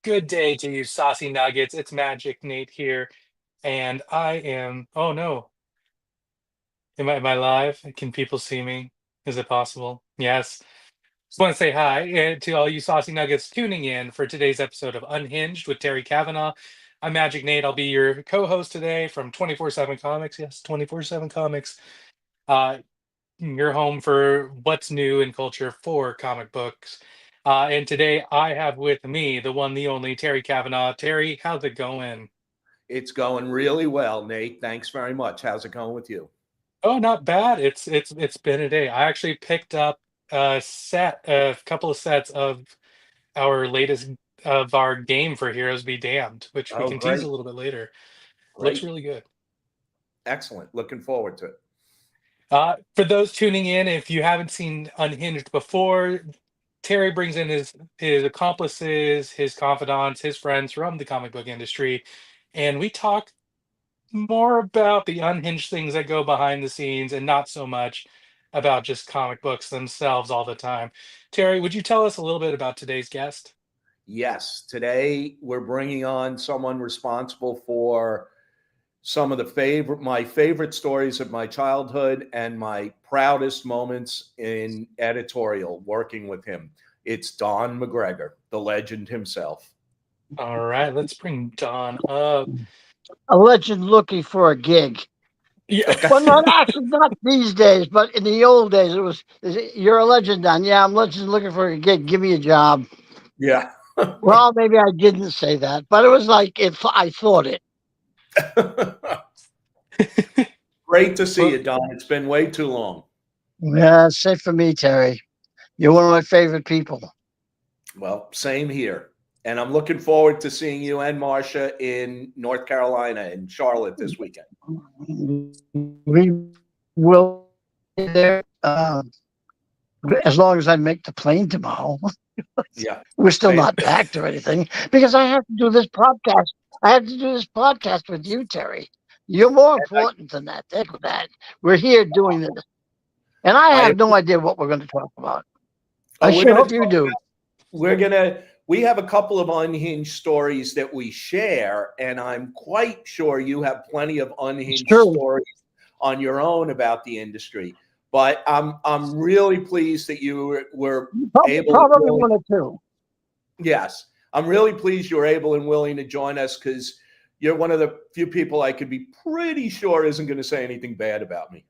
Good day to you, saucy nuggets. It's Magic Nate here, and I am. Oh no, am I live? Can people see me? Is it possible? Yes. Just want to say hi to all you saucy nuggets tuning in for today's episode of Unhinged with Terry Kavanagh. I'm Magic Nate. I'll be your co-host today from 24/7 Comics. Yes, 24/7 Comics. Uh, your home for what's new in culture for comic books. And today I have with me the one, the only Terry Kavanagh. Terry, how's it going? It's going really well, Nate. Thanks very much. How's it going with you? Oh, not bad. It's been a day. I actually picked up a couple of sets of our latest of our game for Heroes Be Damned, which we Oh, can tease great. a little bit later. Looks Great. really good. Excellent. Looking forward to it. For those tuning in, if you haven't seen Unhinged before, Terry brings in his accomplices, his confidants, his friends from the comic book industry, and we talk more about the unhinged things that go behind the scenes and not so much about just comic books themselves all the time. Terry, would you tell us a little bit about today's guest? Yes, today we're bringing on someone responsible for some of my favorite stories of my childhood and my proudest moments in editorial working with him. It's Don McGregor, the legend himself. All right, let's bring Don up. A legend looking for a gig. Yeah. Okay. Well, not actually, not these days, but in the old days, it was, you're a legend, Don. Yeah, I'm legend looking for a gig. Give me a job. Yeah. Well, maybe I didn't say that, but it was like if I thought it. Great to see Well, you, Don. It's been way too long. Yeah, say for me, Terry. You're one of my favorite people. Well, same here. And I'm looking forward to seeing you and Marcia in North Carolina in Charlotte this weekend. We will be there as long as I make the plane tomorrow. Yeah. We're still Fan- not packed or anything because I have to do this podcast. I have to do this podcast with you, Terry. You're more important than that. Think of that. We're here doing this. And I I have no idea what we're going to talk about. I oh, we're sure gonna hope you talk do. we have a couple of unhinged stories that we share, and I'm quite sure you have plenty of It's unhinged true. stories on your own about the industry. But I'm really pleased that you were able and Probably willing. one or two. Yes, I'm really pleased you were able and willing to join us because you're one of the few people I could be pretty sure isn't going to say anything bad about me.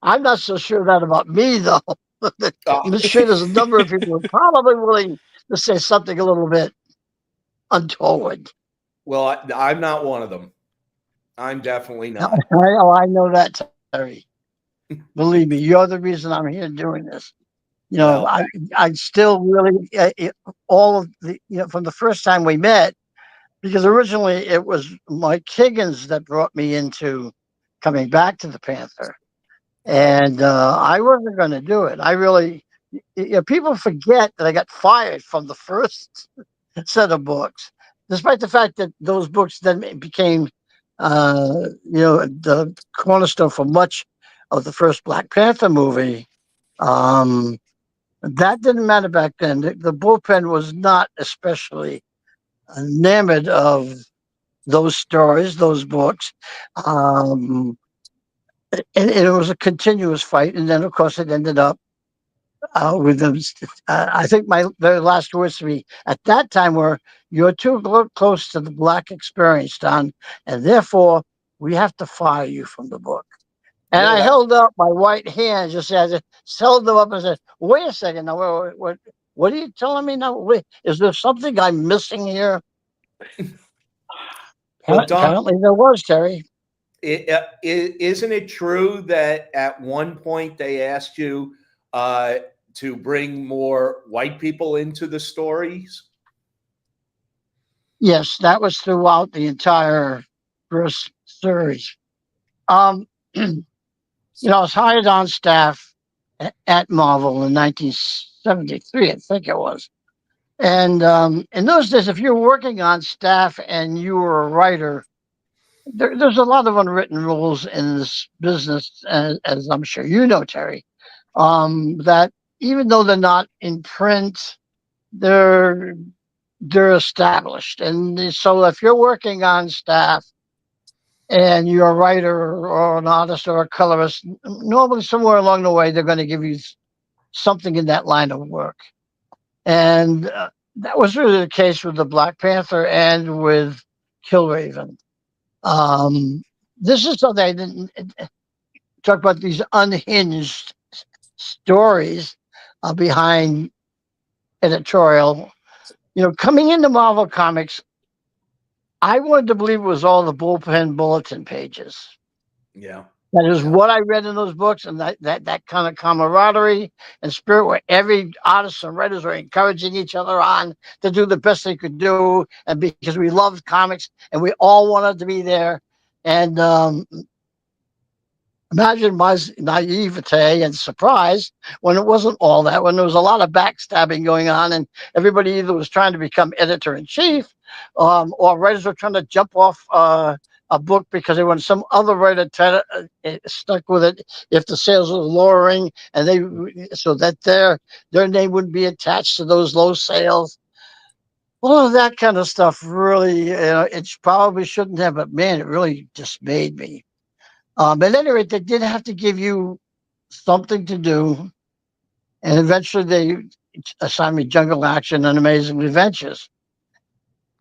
I'm not so sure that about me, though. Uh, I'm sure there's a number of people who are probably willing to say something a little bit untoward. well, I'm not one of them. I'm definitely I, not. I know that, Terry. Believe me, you're the reason I'm here doing this. You know, Well, I still really, all of the, from the first time we met, because originally it was Mike Higgins that brought me into coming back to the Panther. And I wasn't going to do it. I really, people forget that I got fired from the first set of books, despite the fact that those books then became, the cornerstone for much of the first Black Panther movie. Um, that didn't matter back then. The bullpen was not especially enamored of those stories, those books. Um, and it was a continuous fight. And then, of course, it ended up with them. I think my very last words to me at that time were, "You're too close to the Black experience, Don, and therefore we have to fire you from the book." And yeah, I that's held up my right hand, just as I held them up and said, "Wait a second, now, what are you telling me now? Wait, is there something I'm missing here?" well, Don. Apparently, there was, Terry. Isn't it true that at one point they asked you to bring more white people into the stories? Yes, that was throughout the entire first series. Um, I was hired on staff at Marvel in 1973, I think it was. And in those days, if you were working on staff and you were a writer, there's a lot of unwritten rules in this business, as I'm sure you know, Terry. that even though they're not in print, they're they're established. And so if you're working on staff and you're a writer or an artist or a colorist, normally somewhere along the way they're going to give you something in that line of work. And that was really the case with the Black Panther and with Killraven. Um, this is something I didn't talk about, these unhinged stories behind editorial. Coming into Marvel Comics, I wanted to believe it was all the bullpen bulletin pages. Yeah. That is Yeah. what I read in those books, and that kind of camaraderie and spirit where every artist and writers were encouraging each other on to do the best they could do, and because we loved comics and we all wanted to be there. And imagine my naivete and surprise when it wasn't all that, when there was a lot of backstabbing going on, and everybody either was trying to become editor in chief, or writers were trying to jump off a book because they wanted some other writer stuck with it if the sales were lowering, and so that their name wouldn't be attached to those low sales. All of that kind of stuff really, it probably shouldn't have, but man, it really dismayed me. At any rate, they did have to give you something to do, and eventually they assigned me Jungle Action and Amazing Adventures.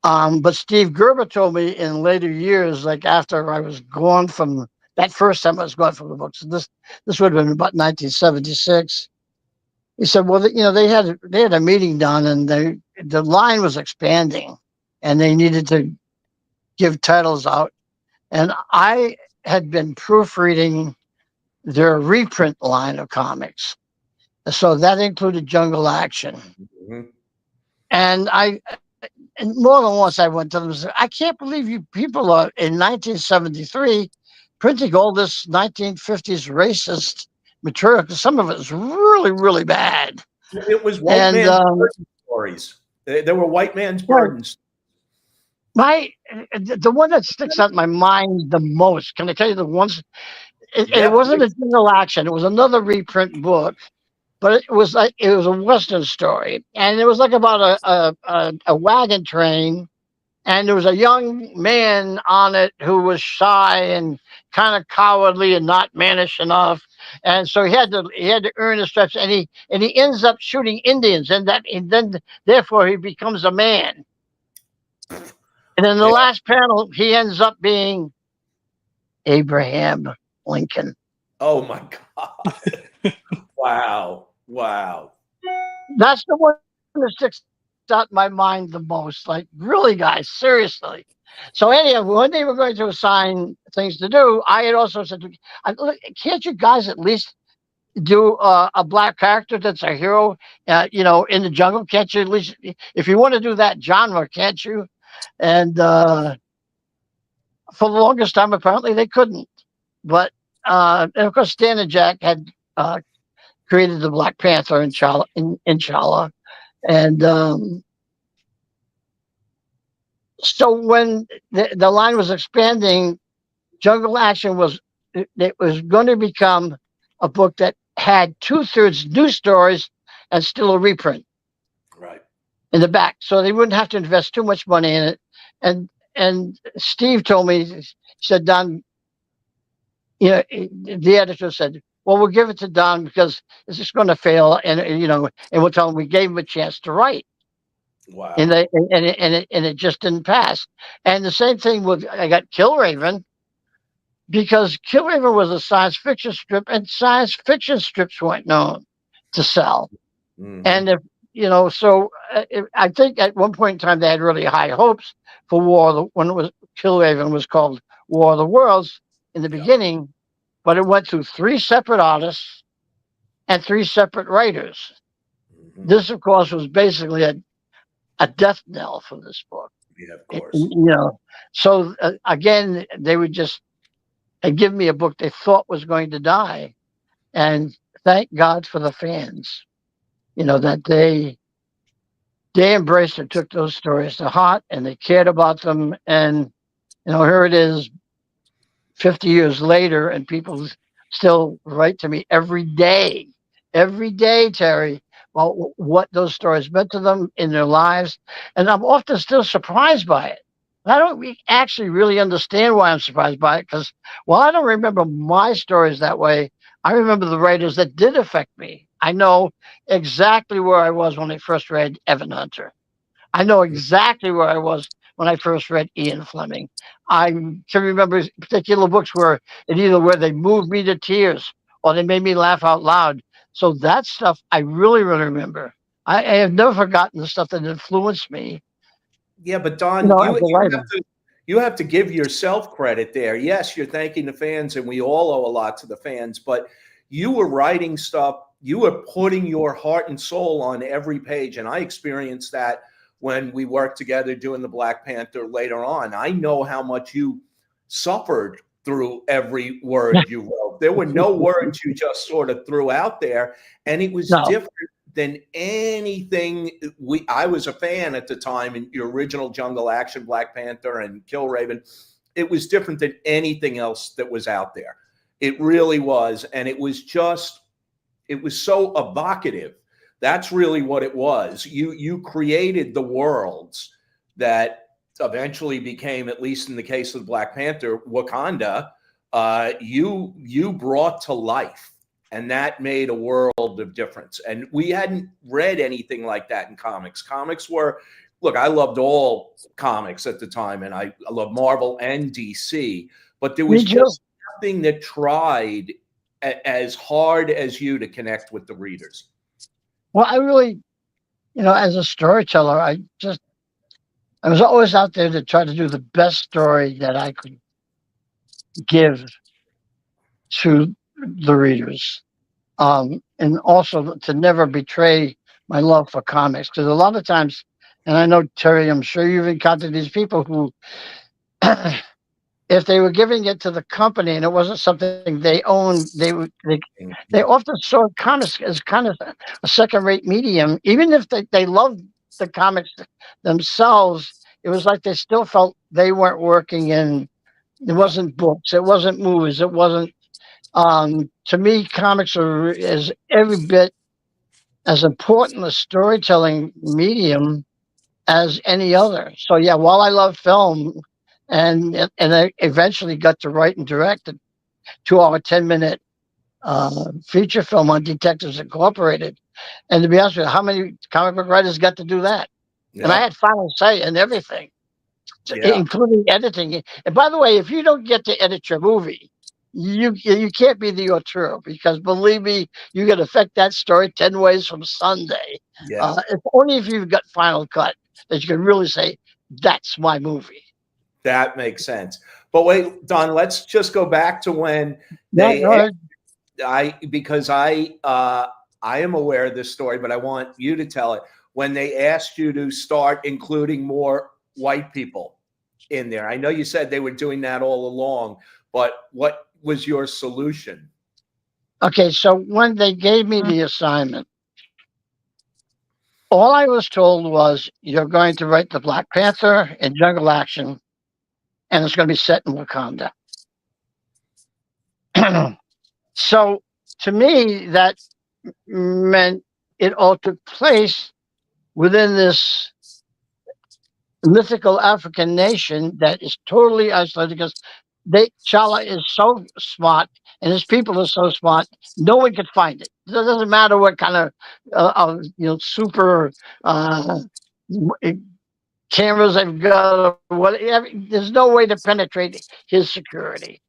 But Steve Gerber told me in later years, like after I was gone from that first time I was gone from the books, this would have been about 1976. He said, "Well, they had a meeting done, and the line was expanding, and they needed to give titles out, and I had been proofreading their reprint line of comics. So that included Jungle Action. Mhm. And and more than once I went to them and said, I can't believe you people are in 1973 printing all this 1950s racist material, because some of it is really, really bad. It was white And man's burden stories. They were white man's right, burdens. my the one that sticks out in my mind the most, can I tell you the ones? It Yeah, wasn't a please. Jungle Action. It was another reprint book, but it was a western story, and it was like about a wagon train, and there was a young man on it who was shy and kind of cowardly and not mannish enough, and so he had to earn his stripes, and he ends up shooting Indians, and then therefore he becomes a man, and in the Yeah. last panel he ends up being Abraham Lincoln. Oh my God. Wow. Wow. That's the one that sticks out in my mind the most. Like, really, guys, seriously. So anyhow, when they were going to assign things to do, I had also said, "Look, can't you guys at least do a black character that's a hero, in the jungle? Can't you at least, if you want to do that genre, can't you?" And for the longest time, apparently they couldn't. But and of course, Stan and Jack had created the Black Panther Inshallah. And so when the line was expanding, Jungle Action it was going to become a book that had 2/3 new stories and still a reprint Right. in the back, so they wouldn't have to invest too much money in it. And Steve told me, he said, Don, the editor said, well, we'll give it to Don because it's just going to fail, and we'll tell him we gave him a chance to write. And Wow. it just didn't pass. And the same thing with, I got Killraven, because Killraven was a science fiction strip, and science fiction strips weren't known to sell. Hmm. And I think at one point in time they had really high hopes for when it was Killraven was called War of the Worlds in the Yeah. beginning, but it went through three separate artists and three separate writers. Hmm. This, of course, was basically a death knell for this book. Yeah, of It- course. you know, so again, they would just give me a book they thought was going to die, and thank God for the fans. That they embraced and took those stories to heart, and they cared about them. And here it is, 50 years later, and people still write to me every day every day, Terry, about what those stories meant to them in their lives. And I'm often still surprised by it. I don't actually really understand why I'm surprised by it because while I don't remember my stories that way, I remember the writers that did affect me. I know exactly where I was when I first read Evan Hunter. I know exactly where I was when I first read Ian Fleming. I can remember particular books where it either where they moved me to tears or they made me laugh out loud. So that stuff I really, really remember. I have never forgotten the stuff that influenced me, Yeah, but Don, as a writer. you have to give yourself credit there. Yes, you're thanking the fans, and we all owe a lot to the fans, but you were writing stuff, you were putting your heart and soul on every page. And I experienced that when we worked together doing the Black Panther later on. I know how much you suffered through every word you wrote. There were no words you just sort of threw out there, and it was No, different than anything I was a fan at the time in your original Jungle Action, Black Panther, and Kill Raven. It was different than anything else that was out there. It really was. And it was so evocative. That's really what it was. You created the worlds that eventually became, at least in the case of Black Panther, Wakanda. You brought to life, and that made a world of difference. And we hadn't read anything like that in comics. Comics were, look, I loved all comics at the time, and I loved Marvel and DC, but there me was too. just nothing that tried as hard as you to connect with the readers. Well, I really, as a storyteller, I was always out there to try to do the best story that I could give to the readers. And also to never betray my love for comics. Because a lot of times, and I know, Terry, I'm sure you've encountered these people who, if they were giving it to the company and it wasn't something they owned, they often saw comics as kind of a second-rate medium. Even if they loved the comics themselves, it was like they still felt they weren't working in. It Yeah. wasn't books. It wasn't movies. It wasn't. To me, comics are is every bit as important a storytelling medium as any other. So yeah, while I love film, and I eventually got to write and direct a 2 hour 10 minute feature film on Detectives Incorporated. And to be honest with you, how many comic book writers got to do that? And I Yeah. had final say in everything, Yeah. including editing. And by the way, if you don't get to edit your movie, you can't be the auteur because believe me, you can affect that story 10 ways from Sunday. Yeah. It's only if you've got final cut that you can really say that's my movie. That makes sense. But wait, Don, let's just go back to when Yeah, go they ahead. because I am aware of this story, but I want you to tell it. When they asked you to start including more white people in there, I know you said they were doing that all along, but what was your solution? Okay, so when they gave me the assignment, all I was told was you're going to write the Black Panther and Jungle Action, and it's going to be set in Wakanda. So to me, that meant it all took place within this mythical African nation that is totally isolated because Chala is so smart and his people are so smart, no one could find it. It doesn't matter what kind super uh, cameras they've got or whatever. There's no way to penetrate his security.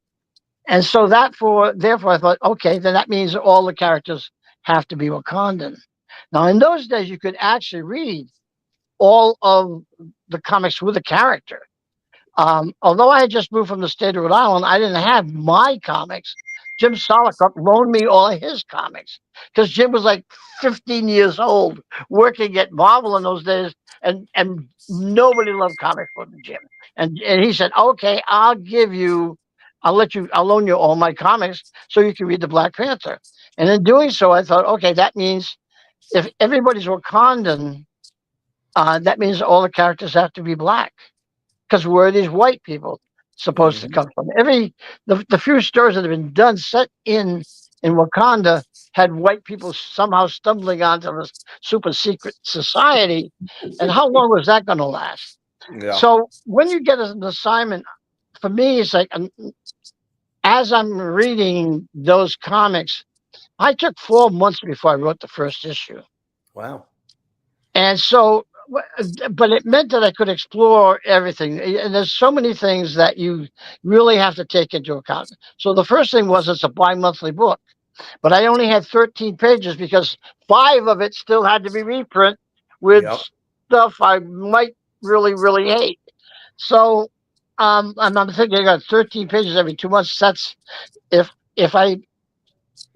And so therefore I thought, okay, then that means all the characters have to be Wakandan. Now in those days you could actually read all of the comics with a character. Although I had just moved from the state of Rhode Island, I didn't have my comics. Jim Solicott loaned me all of his comics because Jim was like 15 years old working at Marvel in those days, and nobody loved comics more than Jim. And he said, "Okay, I'll loan you all my comics so you can read the Black Panther." And in doing so, I thought, okay, that means if everybody's Wakandan, that means all the characters have to be black because where are these white people supposed to Mhm. come from? The few stories that have been done set in Wakanda, had white people somehow stumbling onto this super secret society, and how long was that going to last? Yeah. So when you get an assignment, for me, it's like as I'm reading those comics, I took 4 months before I wrote the first issue. Wow. And so, but it meant that I could explore everything. And there's so many things that you really have to take into account. So the first thing was it's a bi-monthly book, but I only had 13 pages because 5 of it still had to be reprint with Yep. stuff I might really, really hate. So I'm thinking I got 13 pages every 2 months. That's if I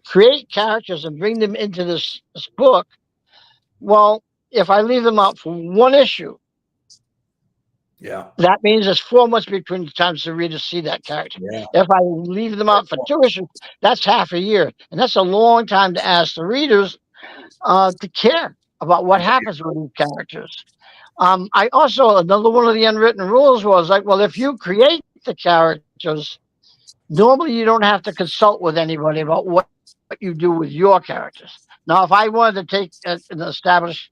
create characters and bring them into this book, well, if I leave them out for one issue, Yeah. that means there's 4 months between the times the readers see that character. Yeah. If I leave them out for 2 issues, that's half a year. And that's a long time to ask the readers to care about what happens with these characters. I also, another one of the unwritten rules was like, well, if you create the characters, normally you don't have to consult with anybody about what you do with your characters. Now, if I wanted to take and establish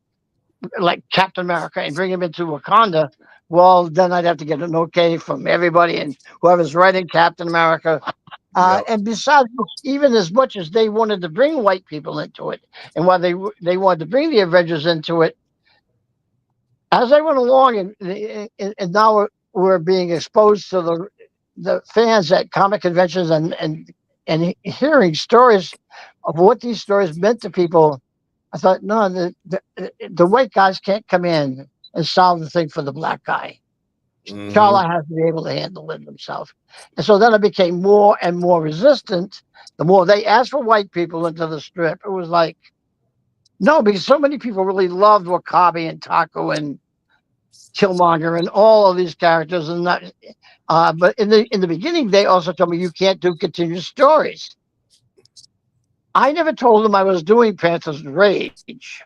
like Captain America and bring him into Wakanda, well, then I'd have to get an okay from everybody and whoever's writing Captain America. Yep. And besides, even as much as they wanted to bring white people into it, and while they wanted to bring the Avengers into it, as I went along, and now we're being exposed to the fans at comic conventions and hearing stories of what these stories meant to people. I thought, no, the white guys can't come in and solve the thing for the black guy. Hmm. Charla has to be able to handle it himself. And so then I became more and more resistant. The more they asked for white people into the strip, it was like, no, because so many people really loved Wakabi and Taco and Killmonger and all of these characters. And that, but in the beginning, they also told me you can't do continuous stories. I never told them I was doing Panther's Rage.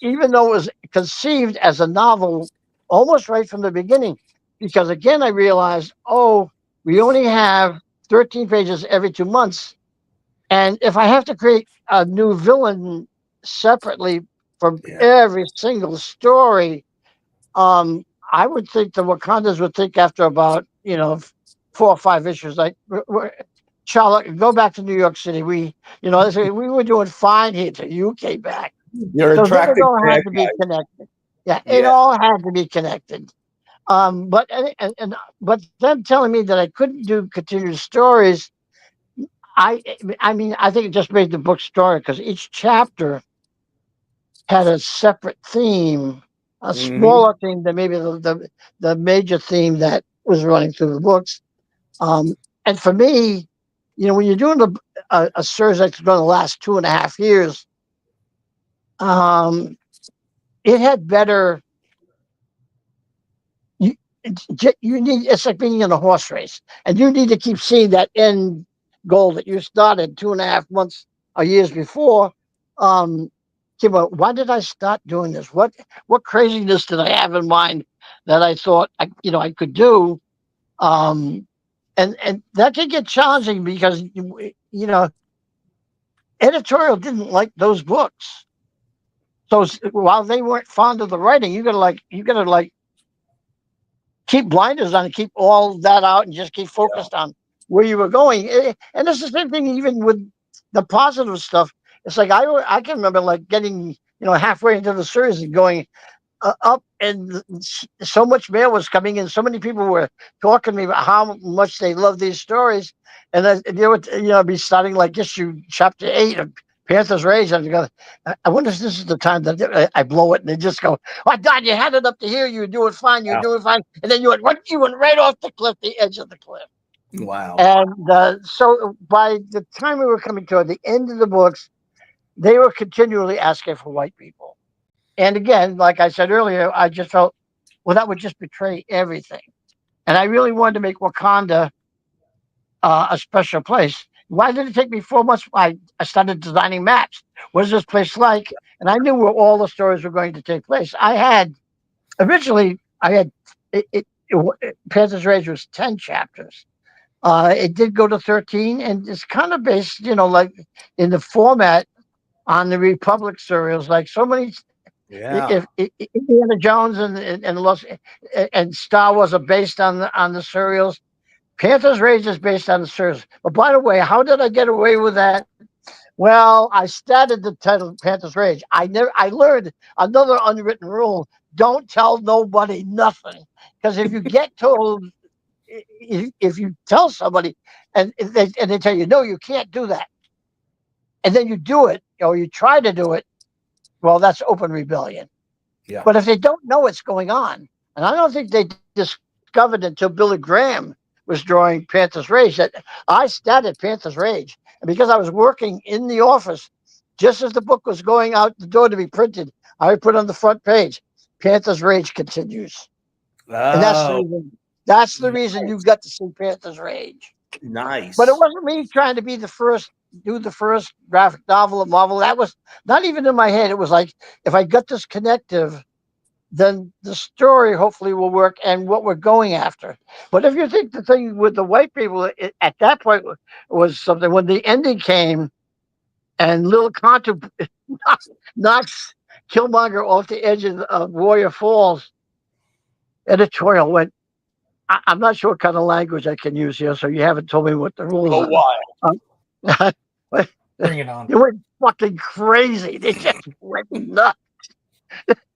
Even though it was conceived as a novel almost right from the beginning, because again, I realized, oh, we only have 13 pages every 2 months. And if I have to create a new villain separately for Yeah. every single story, I would think the Wakandas would think after about, 4 or 5 issues, like, Charlotte, go back to New York City. They say, we were doing fine here till you came back. You're So then it attracting all bad had to be guys. connected. Yeah, it Yeah. all had to be connected. But them telling me that I couldn't do continuous stories, I I mean I think it just made the book story because each chapter had a separate theme, a Hmm. smaller theme than maybe the major theme that was running through the books. Um, and for me, when you're doing a series that's going to last 2.5 years, um, it had better you you need it's like being in a horse race, and you need to keep seeing that end goal that you started 2.5 months or years before. Um, why did I start doing this? What craziness did I have in mind that I thought I could do? Um, and that can get challenging because editorial didn't like those books. So while they weren't fond of the writing, you gotta keep blinders on and keep all that out and just keep Yeah. focused on where you were going. And it's the same thing even with the positive stuff. It's like I can remember like getting halfway into the series and going up, and so much mail was coming in. So many people were talking to me about how much they love these stories, and then they would be starting like issue chapter 8 of Panther's Rage, and I go, I wonder if this is the time that I blow it, and they just go, "Oh my God, you had it up to here, you were doing fine, you were Wow. doing fine," and then you went right off the cliff, the edge of the cliff. Wow. And so by the time we were coming toward the end of the books, they were continually asking for white people. And again, like I said earlier, I just felt, well, that would just betray everything. And I really wanted to make Wakanda a special place. Why did it take me 4 months? I started designing maps. What is this place like? And I knew where all the stories were going to take place. I had Panther's Rage was 10 chapters. It did go to 13, and it's kind of based, like in the format on the Republic serials. Like so many, Yeah. if Indiana Jones and Star Wars are based on the serials, Panther's Rage is based on the serials. But by the way, how did I get away with that? Well, I started the title Panther's Rage. I learned another unwritten rule: don't tell nobody nothing, because if you get told, if you tell somebody and they tell you no, you can't do that, and then you do it or you try to do it, well, that's open rebellion. Yeah. But if they don't know what's going on, and I don't think they discovered until Billy Graham was drawing Panther's Rage that I started Panther's Rage, and because I was working in the office just as the book was going out the door to be printed, I would put on the front page, Panther's Rage continues. And that's the Oh, reason. That's the reason you nice. got to see Panther's Rage. But it Nice. wasn't me trying to be the first, do the first graphic novel at Marvel. That was not even in my head. It was like, if I got this connective, then the story hopefully will work and what we're going after. But if you think the thing with the white people at that point was something, when the ending came and Lil Contu knocks Killmonger off the edge of Warrior Falls, editorial went, I'm not sure what kind of language I can use here, so you haven't told me what the rules Go are. wild. But Bring it on. they went fucking crazy. They just went nuts.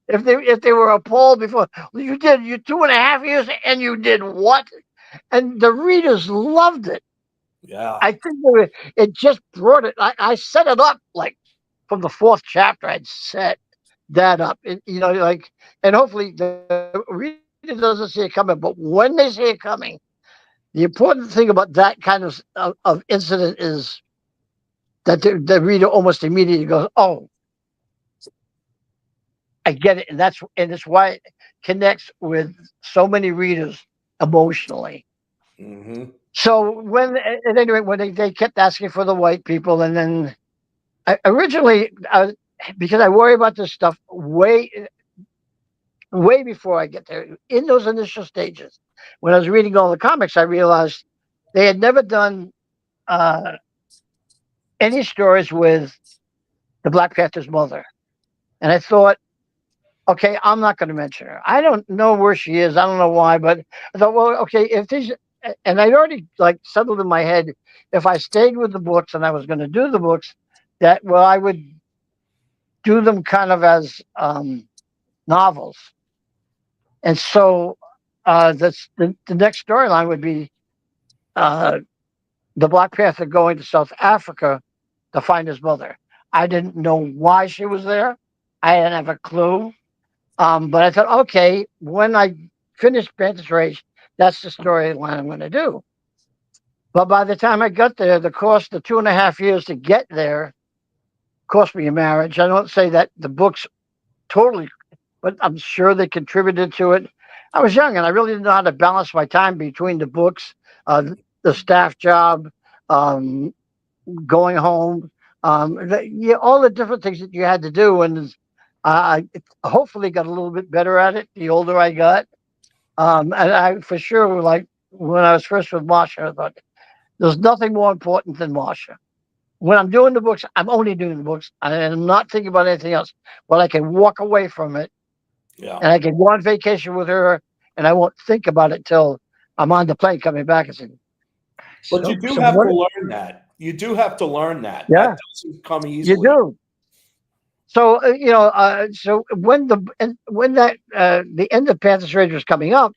If they were appalled before, you did you 2.5 years and you did what? And the readers loved it. Yeah. I think it just brought it. I set it up like from the fourth chapter. I'd set that up, like, and hopefully the reader doesn't see it coming. But when they see it coming, the important thing about that kind of incident is that the reader almost immediately goes, "Oh, I get it," and it's why it connects with so many readers emotionally. Hmm. So at any rate, when they kept asking for the white people, and then originally, because I worry about this stuff way before I get there, in those initial stages, when I was reading all the comics, I realized they had never done uh, any stories with the Black Panther's mother, and I thought, okay, I'm not going to mention her. I don't know where she is. I don't know why, but I thought, well, okay, if these, and I'd already like settled in my head, if I stayed with the books and I was going to do the books, that well, I would do them kind of as novels, and so the next storyline would be uh, the Black Panther going to South Africa to find his mother. I didn't know why she was there. I didn't have a clue. But I thought, okay, when I finish Panther's Rage, that's the storyline I'm going to do. But by the time I got there, the 2.5 years to get there cost me a marriage. I don't say that the books totally, but I'm sure they contributed to it. I was young and I really didn't know how to balance my time between the books, uh, the staff job, um, going home, all the different things that you had to do. And I hopefully got a little bit better at it the older I got. And I for sure, like when I was first with Marsha, I thought there's nothing more important than Marsha. When I'm doing the books, I'm only doing the books. I'm not thinking about anything else. Well, I can walk away from it Yeah. and I can go on vacation with her and I won't think about it till I'm on the plane coming back and saying, But you so, do so have what? to learn that. You do have to learn that. That Yeah, doesn't come you easily. do. So so when the end of Panthers Rage was coming up,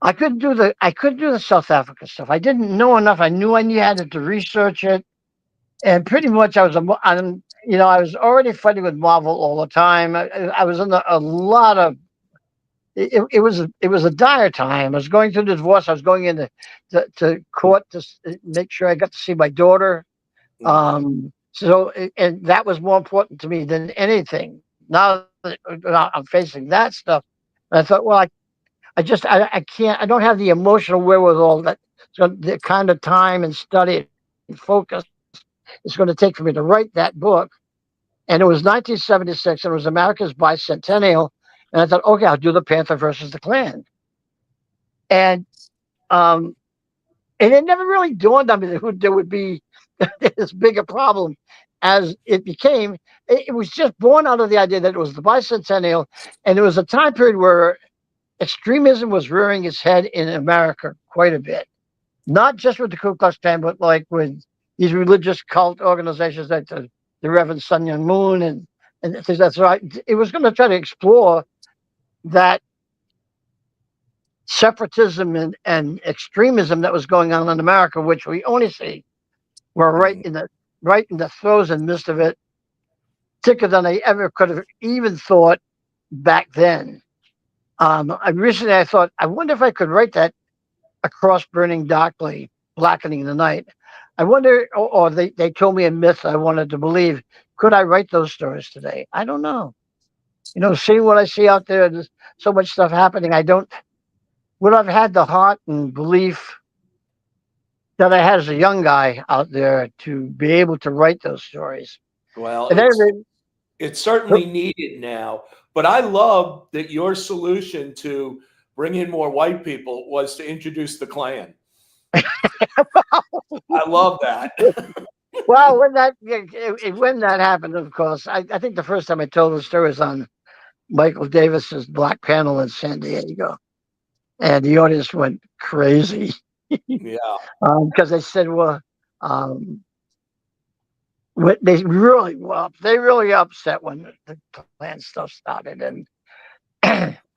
I couldn't do the South Africa stuff. I didn't know enough. I knew I needed to research it, and pretty much I was already fighting with Marvel all the time. I was in a lot of. It was a dire time. I was going through the divorce. I was going into to court to make sure I got to see my daughter. Mm. And that was more important to me than anything. Now that I'm facing that stuff, and I thought, well, I can't. I don't have the emotional wherewithal that the kind of time and study and focus it's going to take for me to write that book. And it was 1976, and it was America's bicentennial. And I thought, okay, I'll do the Panther versus the Klan. And um, And it never really dawned on me that there would be as big a problem as it became. It was just born out of the idea that it was the bicentennial, and it was a time period where extremism was rearing its head in America quite a bit. Not just with the Ku Klux Klan, but like with these religious cult organizations like the Reverend Sun Young Moon and things. That's right. It was going to try to explore that separatism and extremism that was going on in America, which we only see we're Mm. right in the throes and midst of it, thicker than I ever could have even thought back then. I thought, I wonder if I could write that across burning darkly, blackening the night. I wonder, or they told me a myth I wanted to believe. Could I write those stories today? I don't know. Seeing what I see out there, there's so much stuff happening. I don't, would I've had the heart and belief that I had as a young guy out there to be able to write those stories. Well, And then, it's certainly needed now. But I love that your solution to bring in more white people was to introduce the Klan. I love that. well, when that happened, of course, I think the first time I told the story was on Michael Davis's Black Panel in San Diego, and the audience went crazy Yeah. because they said, "Well, um, they really upset when the Klan stuff started," and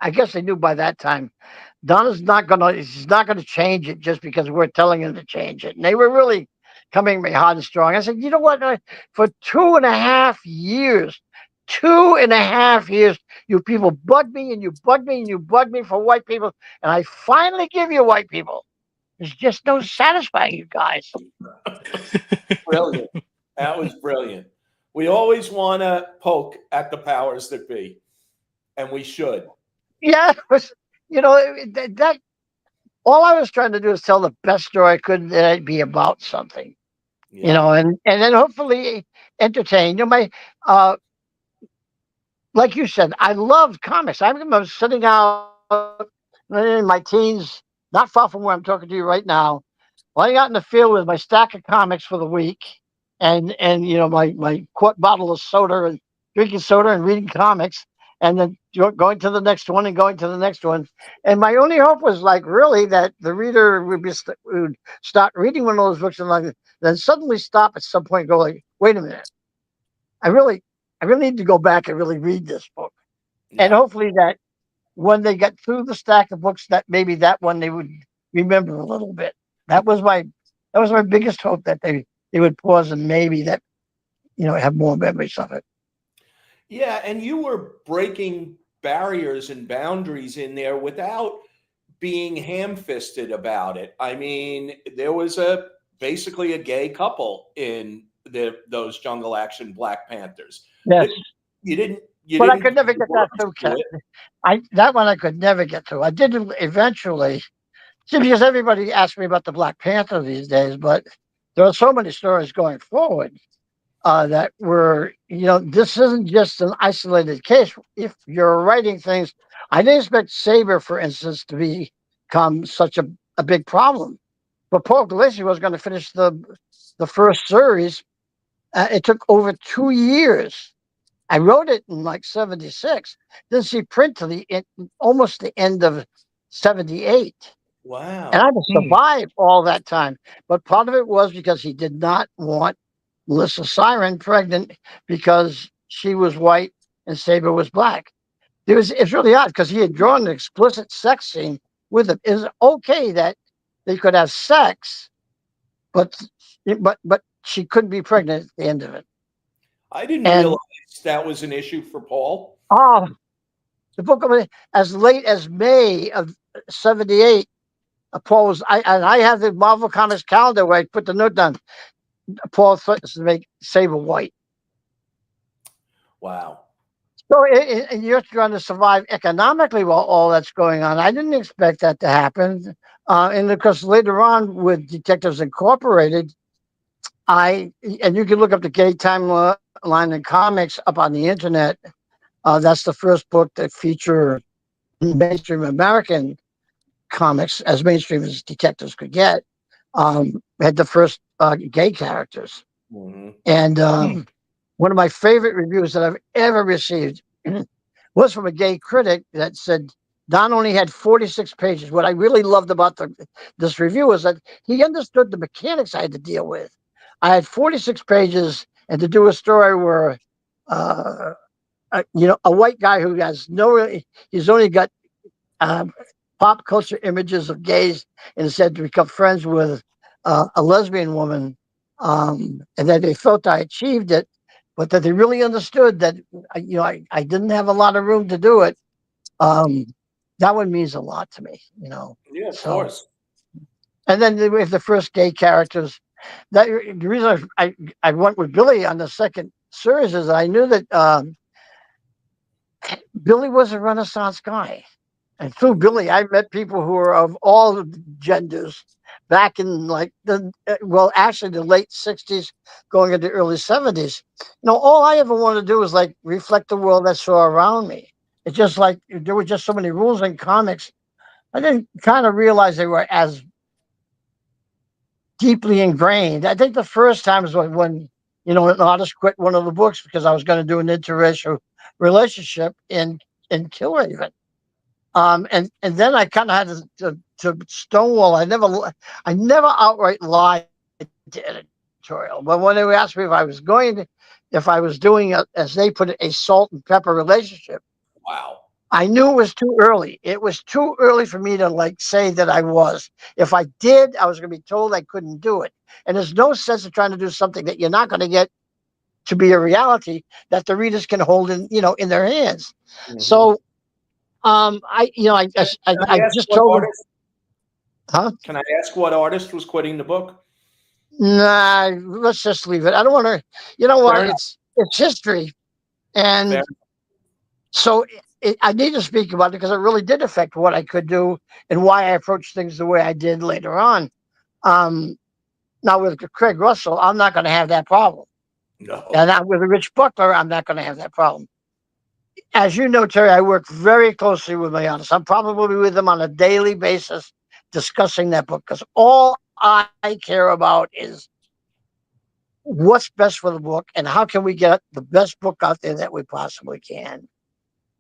I guess they knew by that time he's not gonna change it just because we're telling him to change it. And they were really coming at me hard and strong. I said, you know what? For 2.5 years, 2.5 years, you people bug me and you bug me and you bug me for white people, and I finally give you white people. There's just no satisfying you guys. Brilliant. That was brilliant. We always want to poke at the powers that be, and we should. Yeah, that all I was trying to do is tell the best story I could that it'd be about something. Yeah. And then hopefully entertain. My like you said, I loved comics. I remember sitting out in my teens, not far from where I'm talking to you right now, lying out in the field with my stack of comics for the week, and my quart bottle of soda and drinking soda and reading comics, and then going to the next one and going to the next one. And my only hope was like really that the reader would start reading one of those books and like then suddenly stop at some point and go like, wait a minute, I really I really need to go back and really read this book. And Yeah. hopefully that when they get through the stack of books, that maybe that one they would remember a little bit. That was my biggest hope that they would pause and maybe that have more memories of it. Yeah. And you were breaking barriers and boundaries in there without being ham-fisted about it. I mean, there was basically a gay couple in those Jungle Action Black Panthers. Yes, You didn't but I could never get that through, do Ken. it. That one I could never get through. I did eventually. See, because everybody asks me about the Black Panther these days, but there are so many stories going forward that were, this isn't just an isolated case. If you're writing things, I didn't expect Saber, for instance, to become such a big problem. But Paul Gulacy was going to finish the first series. It took over 2 years. I wrote it in like 76. Didn't see print till almost the end of 78. And I Wow. had to survive all that time. But part of it was because he did not want Melissa Siren pregnant because she was white and Saber was black. It's really odd because he had drawn an explicit sex scene with them. It's okay that they could have sex, but she couldn't be pregnant at the end of it. I didn't And realize that was an issue for Paul. oh, the book of it, as late as May of 78. Paul was I have the Marvel Comics calendar where I put the note down. Paul threatens to make Saber white. Wow. So and you're trying to survive economically while all that's going on. I didn't expect that to happen. And because later on with Detectives Incorporated, and you can look up the gay timeline in comics up on the internet. That's the first book that featured mainstream American comics, as mainstream as detectives could get. had the first gay characters. Mhm. And Hmm. one of my favorite reviews that I've ever received was from a gay critic that said Don only had 46 pages. What I really loved about this review was that he understood the mechanics I had to deal with. I had 46 pages, and to do a story where, uh, a white guy who has he's only got um, pop culture images of gays and said to become friends with a lesbian woman, and that they felt I achieved it, but that they really understood that I didn't have a lot of room to do it. Um, that one means a lot to me, Yeah, of So, course. and then we have the first gay characters. That the reason I went with Billy on the second series is I knew that Billy was a Renaissance guy. And through Billy, I met people who were of all genders back in like actually the late 60s, going into early 70s. All I ever wanted to do was like reflect the world I saw around me. It's just like there were just so many rules in comics. I didn't kind of realize they were as deeply ingrained. I think the first time was when an artist quit one of the books because I was going to do an interracial relationship in Killraven. And then I kind of had to stonewall. I never outright lied to editorial. But when they asked me if I was doing as they put it, a salt and pepper relationship, Wow. I knew it was too early. It was too early for me to like say that I was. If I did, I was going to be told I couldn't do it. And there's no sense of trying to do something that you're not going to get to be a reality that the readers can hold in their hands. Mhm. So Can I I ask just what told them, artist? huh? Can I ask what artist was quitting the book? Nah, let's just leave it. I don't want to. You know Fair what? enough. It's history, Fair. and so I need to speak about it because it really did affect what I could do and why I approached things the way I did later on. Um, Now with Craig Russell, I'm not going to have that problem, and No. not with Rich Buckler, I'm not going to have that problem. As you know, Terry, I work very closely with my artists. I'm probably with them on a daily basis discussing that book because all I care about is what's best for the book and how can we get the best book out there that we possibly can.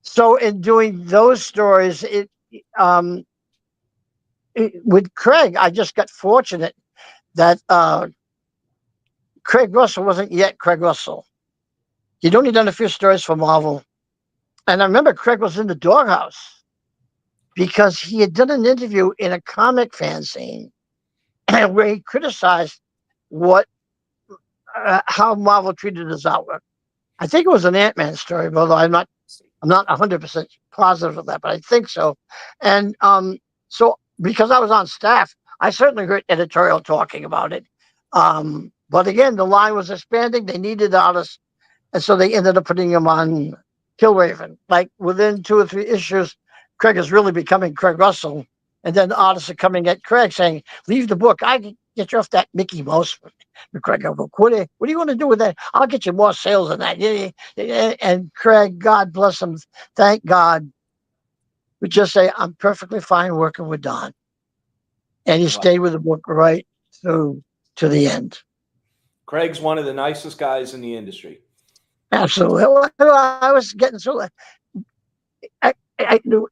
So in doing those stories, um, with Craig, I just got fortunate that Craig Russell wasn't yet Craig Russell. He'd only done a few stories for Marvel. And I remember Craig was in the doghouse because he had done an interview in a comic fanzine where he criticized what how Marvel treated his artwork. I think it was an Ant-Man story, although I'm not 100% positive of that, but I think so. And so because I was on staff, I certainly heard editorial talking about it. But again, the line was expanding. They needed artists, and so they ended up putting him on Killraven. Like within 2 or 3 issues, Craig is really becoming Craig Russell. And then the artists are coming at Craig saying, leave the book. I can get you off that Mickey Mouse McGregor book. What do you want to do with that? I'll get you more sales than that. Yeah, yeah, yeah. And Craig, God bless him, thank God, would just say, I'm perfectly fine working with Don. And he Wow. stayed with the book right through to the end. Craig's one of the nicest guys in the industry. Absolutely. Well, I was getting so I,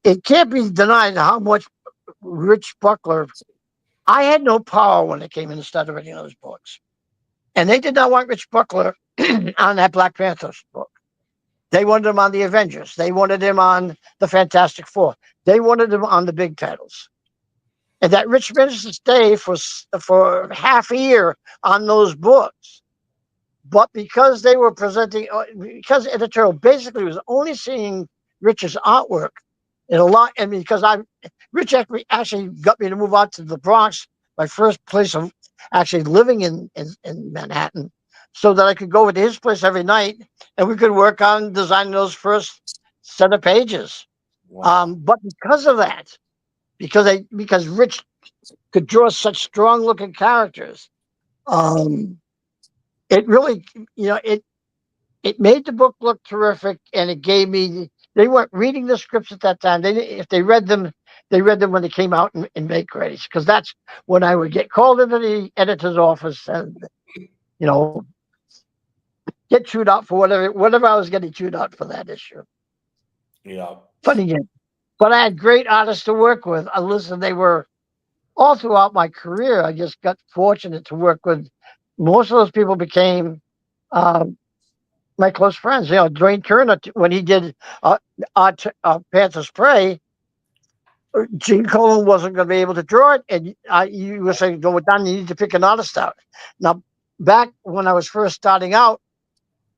it can't be denied how much Rich Buckler. I had no power when it came in to start writing those books, and they did not want Rich Buckler on that Black Panther book. They wanted him on the Avengers. They wanted him on the Fantastic Four. They wanted him on the big titles, and that Rich managed to stay for half a year on those books. But because they were presenting, because editorial basically was only seeing Rich's artwork in a lot, and because Rich actually got me to move out to the Bronx, my first place of actually living in Manhattan, so that I could go over to his place every night and we could work on designing those first set of pages. Wow. But because of that, because Rich could draw such strong looking characters, um, it really, it made the book look terrific, and it gave me. They weren't reading the scripts at that time. If they read them, they read them when they came out in May grades, because that's when I would get called into the editor's office and, you know, get chewed out for whatever I was getting chewed out for that issue. Yeah. Funny game. But I had great artists to work with. Listen, they were all throughout my career. I just got fortunate to work with. Most of those people became um, my close friends. You know, Dwayne Turner, when he did Panther's Prey, Gene Colan wasn't going to be able to draw it, and you were saying, "Go down. You need to pick an artist out." Now, back when I was first starting out,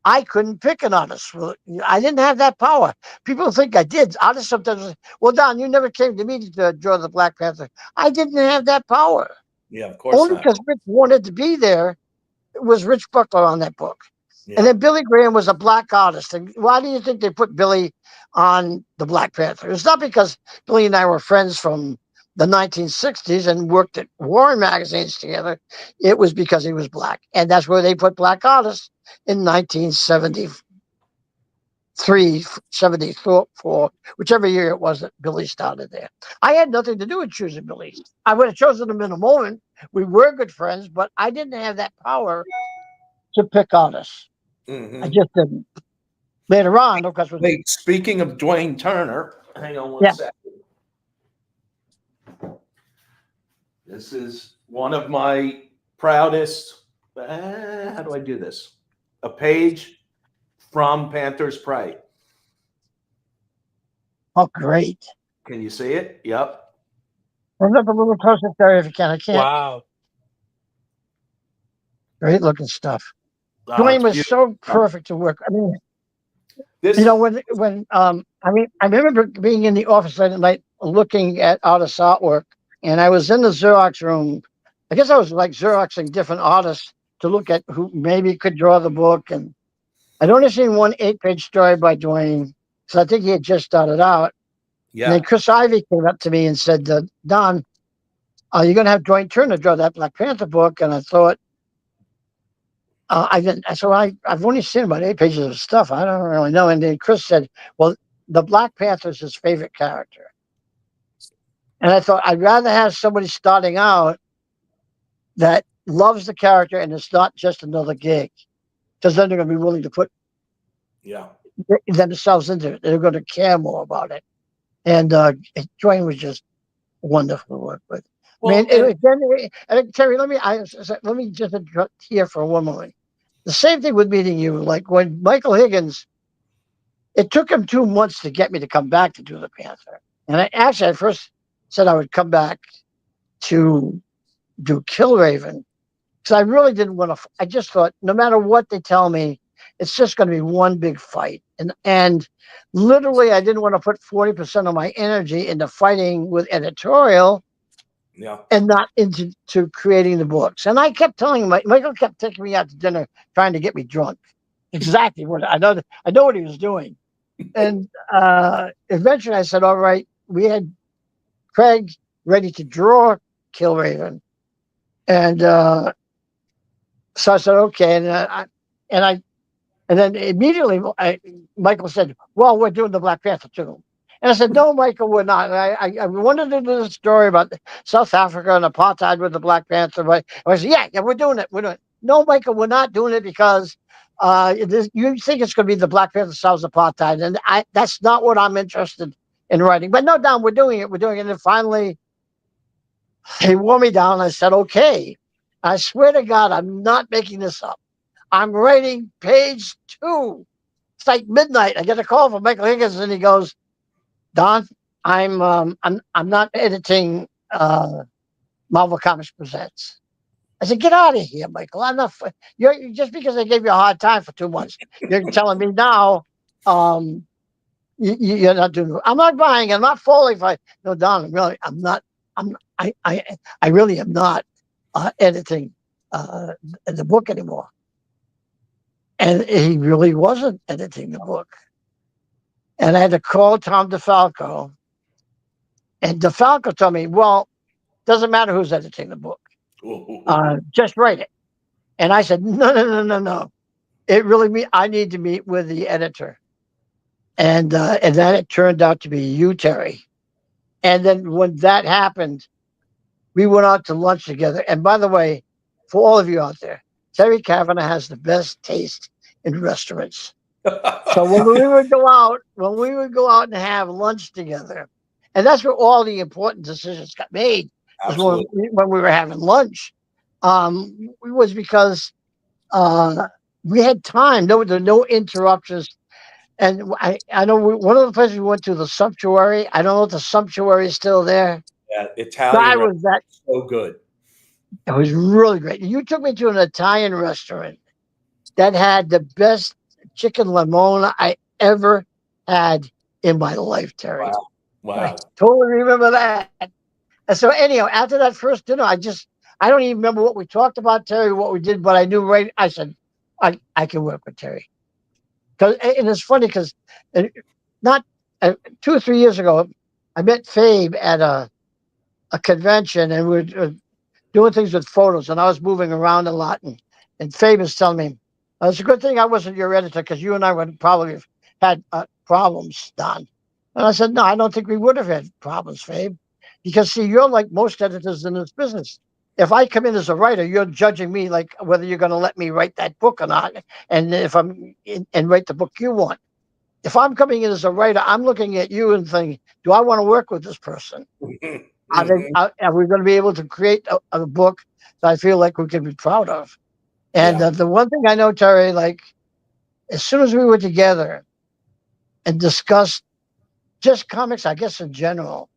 I couldn't pick an artist. Well, I didn't have that power. People think I did. Artists sometimes say, "Well, Don, you never came to me to draw the Black Panther." I didn't have that power. Yeah, of course Only not. because Rich wanted to be there. It was Rich Buckler on that book. And Yeah. then Billy Graham was a black artist. And why do you think they put Billy on the Black Panther? It's not because Billy and I were friends from the 1960s and worked at Warren magazines together. It was because he was black. And that's where they put black artists in 1973, 74, whichever year it was that Billy started there. I had nothing to do with choosing Billy. I would have chosen him in a moment. We were good friends, but I didn't have that power to pick artists. I Hmm. just didn't. Later on, of course, Hey, speaking of Dwayne Turner, hang on one yeah. second. This is one of my proudest. How do I do this? A page from Panther's Prey. Oh, great. Can you see it? Yep. Bring up a little closer there if you can. I can't. Wow. Great looking stuff. Oh, Dwayne it's was beautiful. so perfect to work. I mean, This, I remember being in the office late at night looking at artists' artwork, and I was in the Xerox room. I guess I was like Xeroxing different artists to look at who maybe could draw the book. And I'd only seen one 8-page story by Dwayne, so I think he had just started out. And then yeah, Chris Ivy came up to me and said, "Don, you're going to have Dwayne Turner draw that Black Panther book." And I thought, I didn't. So I've only seen about 8 pages of stuff. I don't really know. And then Chris said, "Well, the Black Panther is his favorite character." And I thought, I'd rather have somebody starting out that loves the character and it's not just another gig, because then they're going to be willing to put yeah. themselves into it. They're going to care more about it. And Dwayne was just wonderful to work with. I mean, Well, and Terry, let me just interrupt here for one moment. The same thing with meeting you. Like when Michael Higgins, it took him 2 months to get me to come back to do the Panther. And I first said I would come back to do Killraven, because I really didn't want to. I just thought no matter what they tell me, it's just going to be one big fight. And literally, I didn't want to put 40% of my energy into fighting with editorial yeah, and not into creating the books. And I kept telling him, Michael kept taking me out to dinner, trying to get me drunk. Exactly what I know. I know what he was doing. And eventually, I said, "All right." We had Craig ready to draw Killraven, and so I said, "Okay." And I and then immediately, Michael said, "Well, we're doing the Black Panther too." And I said, "No, Michael, we're not." I wanted to do the story about South Africa and apartheid with the Black Panther, but I said, "Yeah, we're doing it. We're doing it." No, Michael, we're not doing it because you think it's going to be the Black Panther solves apartheid, and that's not what I'm interested in writing. But no, Don, we're doing it. We're doing it. And then finally, he wore me down. I said, "Okay." I swear to God, I'm not making this up. I'm writing page 2. It's like midnight. I get a call from Michael Higgins, and he goes, "Don, I'm not editing Marvel Comics Presents." I said, "Get out of here, Michael. I'm not. You're just because I gave you a hard time for 2 months. You're telling me now um, you're not doing it. I'm not buying. I'm not falling for it." No, Don, really, I'm not. I'm. I really am not editing the book anymore. And he really wasn't editing the book. And I had to call Tom DeFalco. And DeFalco told me, "Well, doesn't matter who's editing the book. Just write it." And I said, "No, no, no, no, no. It really I need to meet with the editor." And then it turned out to be you, Terry. And then when that happened, we went out to lunch together. And by the way, for all of you out there, Terry Kavanagh has the best taste in restaurants. So when we would go out and have lunch together, and that's where all the important decisions got made, is Absolutely. when we were having lunch. It was because uh, we had time. There were no interruptions. And I know one of the places we went to, the Sumptuary. I don't know if the Sumptuary is still there. Yeah, Italian God, restaurant, was that so good. it was really great. You took me to an Italian restaurant that had the best chicken limona I ever had in my life, Terry. Wow. I Wow. totally remember that. And so anyhow, after that first dinner, I don't even remember what we talked about, Terry, what we did, but I knew right. I said, I can work with Terry. And it's funny because not 2 or 3 years ago, I met Fabe at a convention, and we were doing things with photos, and I was moving around a lot. And Fabe is telling me, it's a good thing I wasn't your editor, because you and I would probably have had problems, Don. And I said, no, I don't think we would have had problems, Fabe. Because, see, you're like most editors in this business. If I come in as a writer, you're judging me like whether you're going to let me write that book or not, and if and write the book you want. If I'm coming in as a writer, I'm looking at you and thinking, do I want to work with this person? Mhm. Are we going to be able to create a book that I feel like we can be proud of? And Yeah. the one thing I know, Terry, like as soon as we were together and discussed just comics, I guess in general,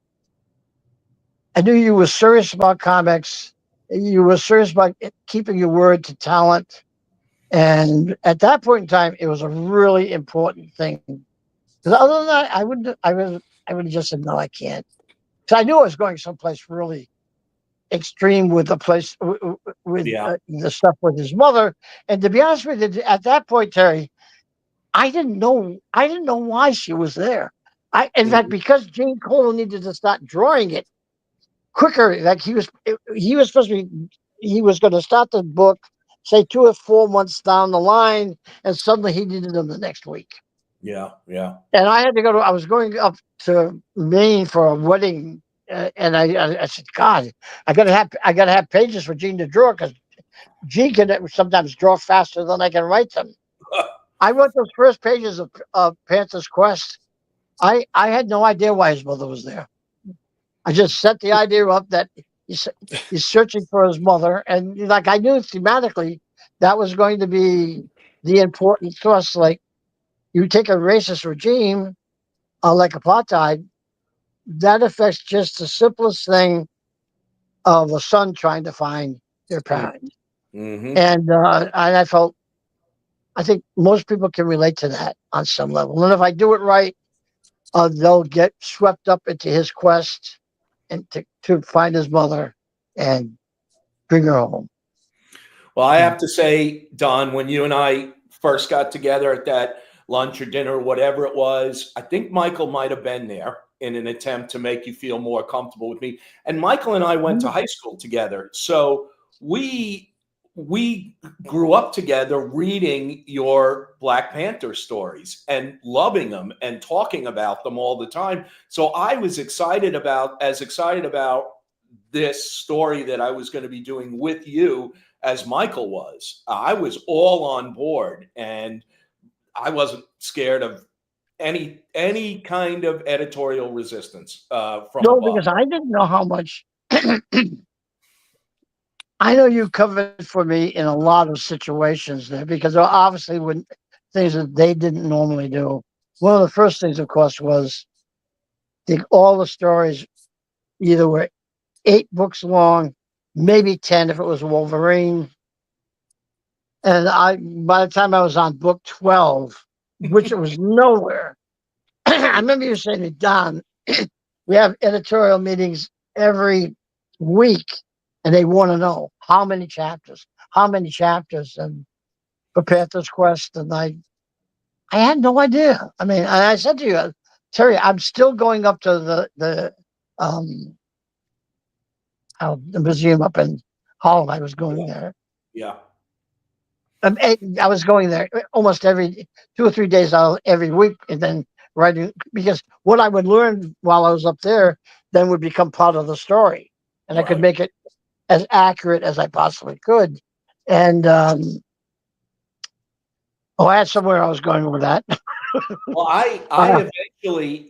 I knew you were serious about comics. You were serious about keeping your word to talent. And at that point in time, it was a really important thing. Because other than that, I would have just said, no, I can't. Because I knew I was going someplace really extreme with the place with Yeah. the stuff with his mother. And to be honest with you, at that point, Terry, I didn't know why she was there. In fact, Mhm. because Gene Colan needed to start drawing it quicker, like he was supposed to be, he was going to start the book, say 2 or 4 months down the line, and suddenly he needed them the next week. Yeah. Yeah. And I had to I was going up to Maine for a wedding, and I said, God, I gotta have pages for Gene to draw, because Gene can sometimes draw faster than I can write them. I wrote those first pages of Panther's Quest. I had no idea why his mother was there. I just set the idea up that he's, he's searching for his mother, and like I knew thematically that was going to be the important thrust. Like you take a racist regime, like apartheid, that affects just the simplest thing of a son trying to find their parent. Mm-hmm. And I felt, I think most people can relate to that on some level. And if I do it right, they'll get swept up into his quest and to find his mother and bring her home. Well, I have to say, Don, when you and I first got together at that lunch or dinner, whatever it was, I think Michael might have been there in an attempt to make you feel more comfortable with me. And Michael and I went to high school together. So we grew up together reading your Black Panther stories and loving them and talking about them all the time. So I was excited about this story that I was going to be doing with you as Michael was. I was all on board, and I wasn't scared of any kind of editorial resistance from No, above. because I didn't know how much. I know you covered for me in a lot of situations there, because obviously when things that they didn't normally do. One of the first things, of course, was all the stories either were 8 books long, maybe 10 if it was Wolverine. And by the time I was on book 12, which it was nowhere, I remember you saying to Don, we have editorial meetings every week, and they want to know how many chapters, and for Panther's Quest. And I had no idea. I mean, I said to you, Terry, I'm still going up to um, the museum up in Holland. I was going there. Yeah. I was going there almost every 2 or 3 days out every week, and then writing, because what I would learn while I was up there then would become part of the story, and I could Right. make it as accurate as I possibly could. And I had somewhere I was going with that. Well, Uh,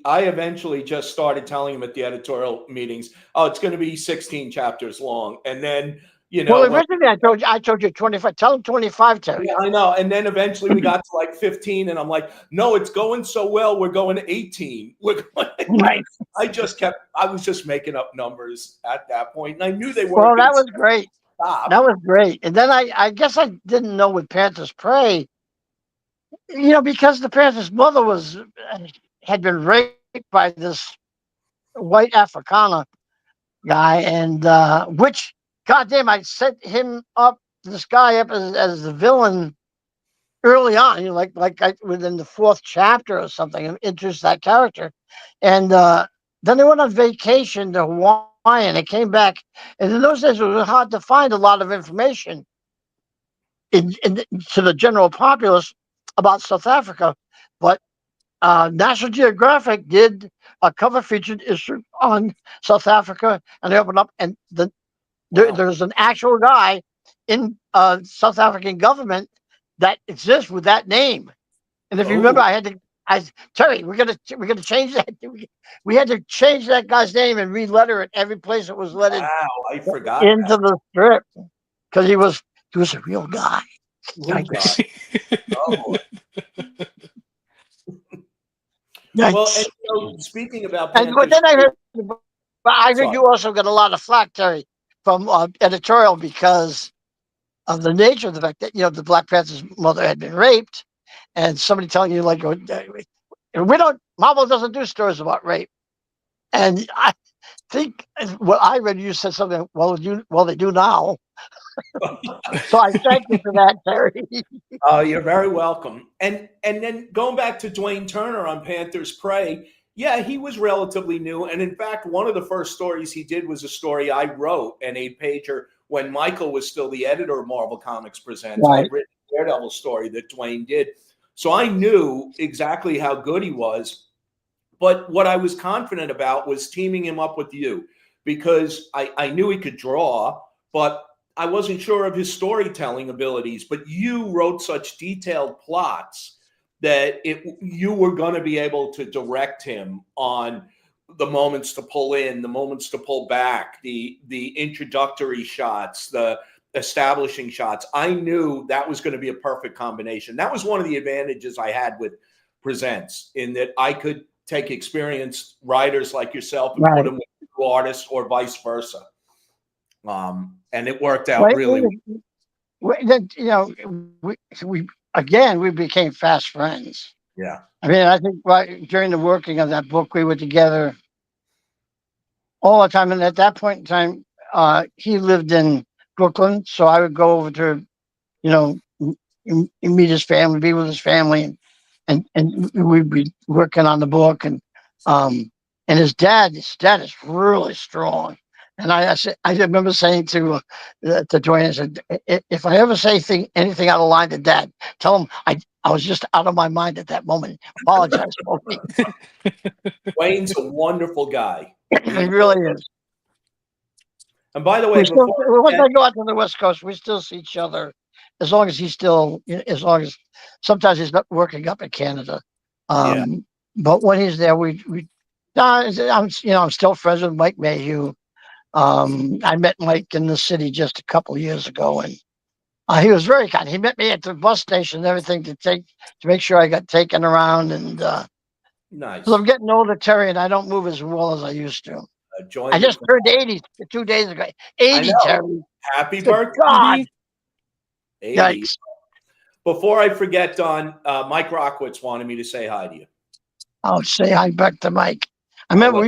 I eventually just started telling him at the editorial meetings, oh, it's going to be 16 chapters long, and then well, when originally I told you 25. Tell him 25, Terry. yeah, I know, and then eventually we got to like 15, and I'm like, no, it's going so well, we're going to 18. We're going, Right. I was just making up numbers at that point, and I knew they weren't Well, going that to was great. stop. That was great. And then I guess I didn't know with Panther's Prey, because the Panther's mother had been raped by this white Afrikaner guy, and which, goddamn, I set this guy up as the villain early on. Within the fourth chapter or something, and introduced that character, and then they went on vacation to Hawaii, and they came back. And in those days, it was hard to find a lot of information to the general populace about South Africa, but National Geographic did a cover featured issue on South Africa, and they opened up, and Wow. there's an actual guy in South African government that exists with that name. And if you remember, Oh, Terry, we're gonna change that. We had to change that guy's name and re-letter it every place it was lettered wow, I forgot into that. the strip, because he was a real guy. Oh God. Oh boy. Well, and Yikes. speaking about But Panthers, then I heard sorry. you also got a lot of flack, Terry, from editorial, because of the nature of the fact that the Black Panther's mother had been raped, and somebody telling you like, we don't, Marvel doesn't do stories about rape, and I think what I read, you said something. Well, they do now. So I thank you for that, Terry. Oh, you're very welcome. And then going back to Dwayne Turner on Panthers Prey, yeah, he was relatively new. And in fact, one of the first stories he did was a story I wrote, an 8-pager, when Michael was still the editor of Marvel Comics Presents. I Right. had written a Daredevil story that Dwayne did. So I knew exactly how good he was. But what I was confident about was teaming him up with you, because I knew he could draw, but I wasn't sure of his storytelling abilities. But you wrote such detailed plots that you were going to be able to direct him on the moments to pull in, the moments to pull back, the introductory shots, the establishing shots. I knew that was going to be a perfect combination. That was one of the advantages I had with Presents, in that I could take experienced writers like yourself and put Right. them with new artists, or vice versa. And it worked out Wait, really well. we became fast friends. Yeah. I mean, I think during the working of that book, we were together all the time. And at that point in time, he lived in Brooklyn, so I would go over to, meet his family, be with his family, and we'd be working on the book. And his dad is really strong. And I remember saying to Dwayne, I said, if I ever say anything out of line to Dad, tell him I was just out of my mind at that moment. Apologize for me. Wayne's a wonderful guy. He really is. And by the way, before Once I go out to the West Coast, we still see each other, as long as as long as sometimes he's not working up in Canada. yeah, But when he's there, I'm still friends with Mike Mayhew. I met Mike in the city just a couple of years ago, and he was very kind. He met me at the bus station and everything to make sure I got taken around. And nice. 'cause I'm getting older, Terry, and I don't move as well as I used to. I Join the just club. turned 80 2 days ago. I 80, know. Terry. Happy Good birthday. God. 80. Yikes. Before I forget, Don, Mike Rockwitz wanted me to say hi to you. I'll say hi back to Mike. I Oh, remember we well,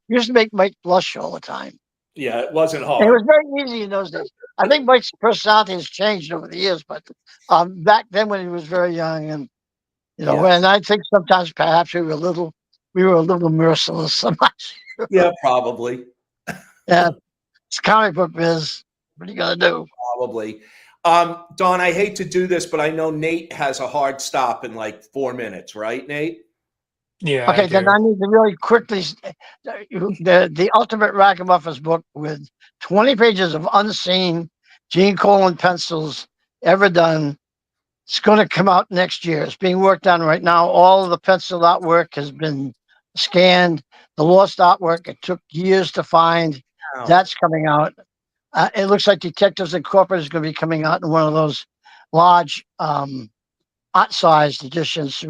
used to make Mike blush all the time. yeah, it wasn't And it was hard. very easy in those days. I think Mike's personality has changed over the years, but back then when he was very young, and Yeah. and I think sometimes perhaps we were a little merciless. I'm not sure. Yeah, probably. Yeah, it's comic book biz. What are you gonna do? Probably. Don, I hate to do this, but I know Nate has a hard stop in like 4 minutes, right, Nate? Yeah, I Okay, then do. I need to really quickly the Ultimate Ragamuffins book with 20 pages of unseen Gene Colan pencils ever done. It's going to come out next year. It's being worked on right now. All of the pencil artwork has been scanned. The lost artwork, it took years to find. Wow. That's coming out. It looks like Detectives Incorporated is going to be coming out in one of those large art-sized editions.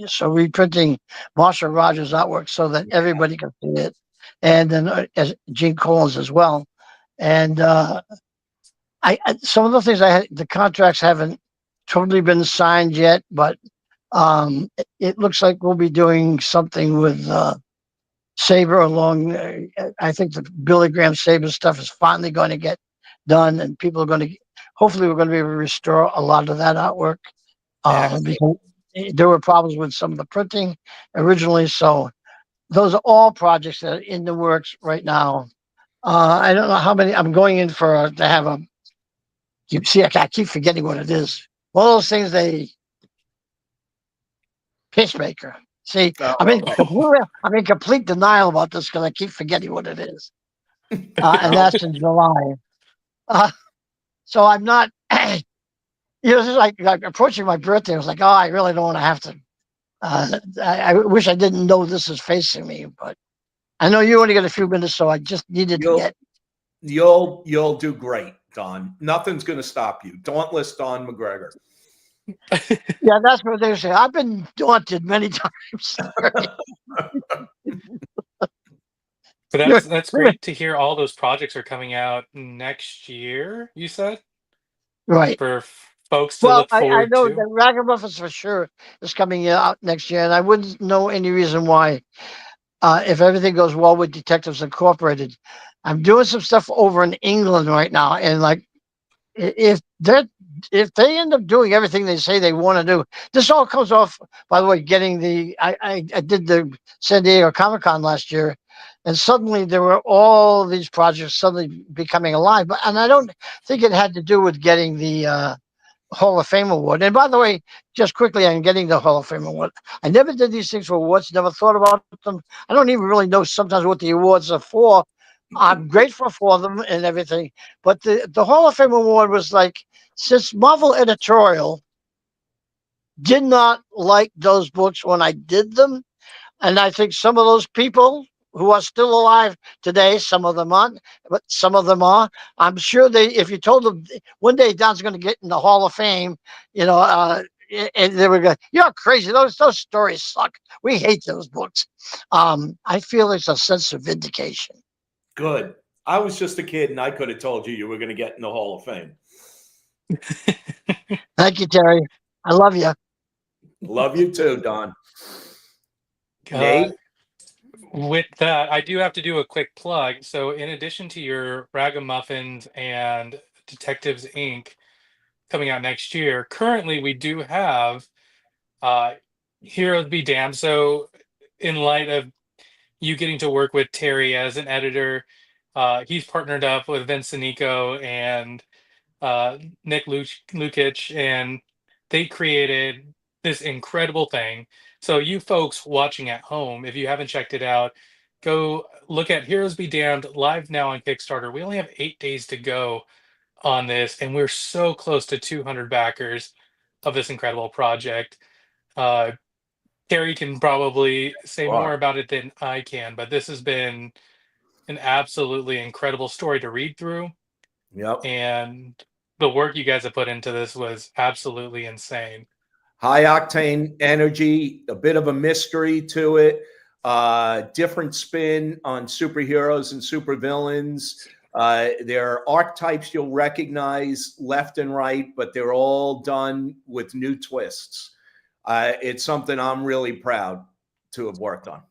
So reprinting Marshall Rogers' artwork so that everybody can see it, and then as Gene Collins as well. And some of the things the contracts haven't totally been signed yet, but it looks like we'll be doing something with Saber along. I think the Billy Graham Saber stuff is finally going to get done, and people are going to. Hopefully, we're going to be able to restore a lot of that artwork Excellent. because there were problems with some of the printing originally. So those are all projects that are in the works right now. I don't know how many I'm going in for to have a. You see, I keep forgetting what it is. One of those things they pacemaker. See, Oh, I'm in complete denial about this because I keep forgetting what it is, and wow. that's in July. Uh, so I'm not. This is like approaching my birthday. I was like, oh, I really don't want to have to. I wish I didn't know this is facing me, but I know you only got a few minutes, so I just needed to You'll get. you'll do great, Don. Nothing's going to stop you. Dauntless Don McGregor. Yeah, that's what they say. I've been daunted many times. But You're- that's great to hear all those projects are coming out next year, you said, right. for folks to Well, look I forward know to. that Ragamuffins for sure is coming out next year, and I wouldn't know any reason why. If everything goes well with Detectives Incorporated, I'm doing some stuff over in England right now, and like if that if they end up doing everything they say they want to do, this all comes off. By the way, getting I did the San Diego Comic Con last year, and suddenly there were all these projects suddenly becoming alive. But and I don't think it had to do with getting the Hall of Fame award. And by the way, just quickly on getting the Hall of Fame award, I never did these things for awards. Never thought about them. I don't even really know sometimes what the awards are for. I'm grateful for them and everything, but the Hall of Fame award was like, since Marvel editorial did not like those books when I did them, and I think some of those people who are still alive today, some of them aren't, but some of them are. I'm sure if you told them one day Don's going to get in the Hall of Fame, you know, and they were going, "You're crazy. Those stories suck. We hate those books." I feel it's a sense of vindication. Good. I was just a kid, and I could have told you were going to get in the Hall of Fame. Thank you, Terry. I love you. Love you too, Don. Uh, Nate. with that, I do have to do a quick plug. So, in addition to your Ragamuffins and Detectives Inc. coming out next year, currently we do have uh, Heroes Be Damned. So, in light of you getting to work with Terry as an editor, he's partnered up with Vince Nico and Nick Lukic, and they created this incredible thing. So, you folks watching at home, if you haven't checked it out, go look at Heroes Be Damned live now on Kickstarter. We only have 8 days to go on this, and we're so close to 200 backers of this incredible project. Uh, Carrie can probably say more Sure. about it than I can, but this has been an absolutely incredible story to read through, Yep. and the work you guys have put into this was absolutely insane. High octane energy, a bit of a mystery to it, different spin on superheroes and supervillains. There are archetypes you'll recognize left and right, but they're all done with new twists. It's something I'm really proud to have worked on.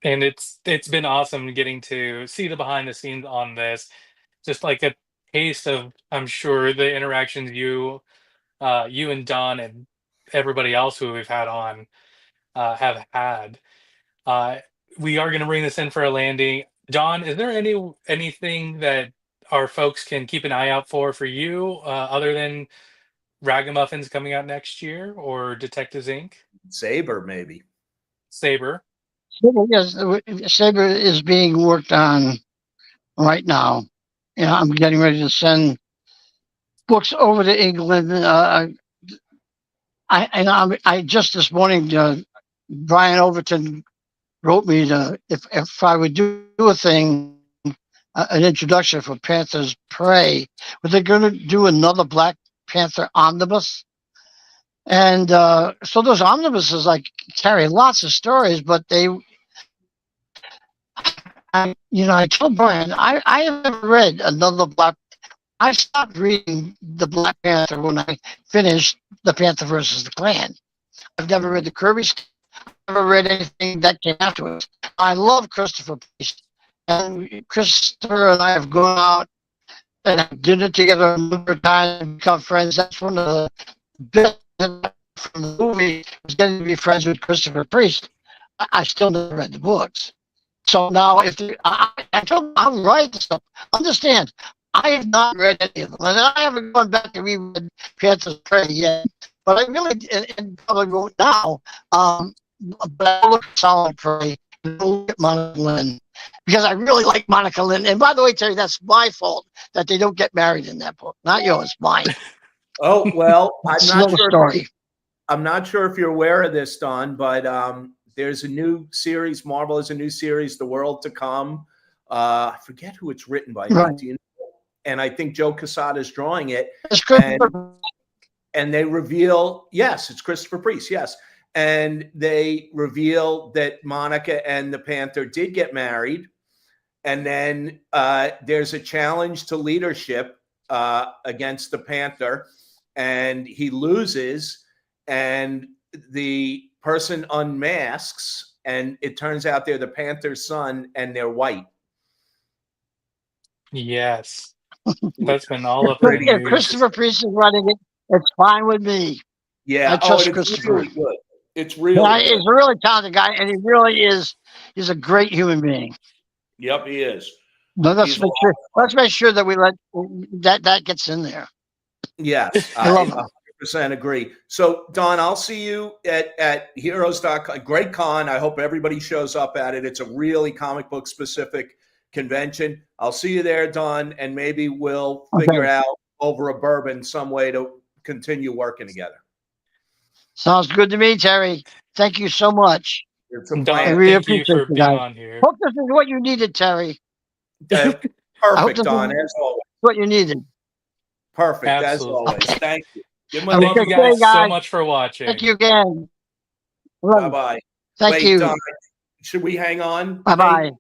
And it's been awesome getting to see the behind the scenes on this. Just like a taste of, I'm sure, the interactions you and Don and everybody else who we've had on have had. Uh, we are going to bring this in for a landing. Don, is there anything that our folks can keep an eye out for you, other than Ragamuffins coming out next year, or Detectives Inc. Saber, maybe. Saber. Saber is being worked on right now. Yeah, I'm getting ready to send books over to England. I just this morning, Brian Overton wrote me to if I would do a thing, an introduction for Panther's Prey, but they're going to do another Black Panther omnibus. And so those omnibuses like carry lots of stories, but I told Brian, I have never read another Black. I stopped reading the Black Panther when I finished the Panther versus the Klan. I've never read the Kirby. Never read anything that came afterwards. I love Christopher Priest, and Christopher and I have gone out and had dinner together a number of times and become friends. That's one of the best from the movie was getting to be friends with Christopher Priest. I still never read the books. So now, if I told them I'll write stuff, understand, I have not read any of them, and I haven't gone back and reread Panther's Prey yet. But I really, and probably won't now. But I look at Solid Prey and look at Monica Lynn because I really like Monica Lynn. And by the way, Terry, that's my fault that they don't get married in that book, not yours, mine. Oh well, It's another story. I'm not sure if you're aware of this, Don, but there's a new series. Marvel has a new series, The World to Come. I forget who it's written by. Right. Do you know? And I think Joe Quesada's drawing it. And they reveal, yes, it's Christopher Priest, yes. And they reveal that Monica and the Panther did get married. And then there's a challenge to leadership against the Panther. And he loses. And the person unmasks. And it turns out they're the Panther's son and they're white. Yes. That's been all up in the If news. Christopher Priest is running it, it's fine with me. Yeah. I trust it's Christopher. really good. It's really Yeah, good. he's a really talented guy, and he really is. He's a great human being. Yep, he is. But let's make sure that we let that gets in there. Yes, I love 100% agree. So, Don, I'll see you at heroes.com. Great con. I hope everybody shows up at it. It's a really comic book specific convention. I'll see you there, Don, and maybe we'll figure out over a bourbon some way to continue working together. Sounds good to me, Terry. Thank you so much. It's a Don, plan. really thank you for being guys. on here. Hope this is what you needed, Terry. Perfect, Don, as always. What you needed. Perfect, Absolutely. as always. Thank you. Thank you guys so much for watching. Thank you again. Bye-bye. Thank you. Don, should we hang on? Bye-bye.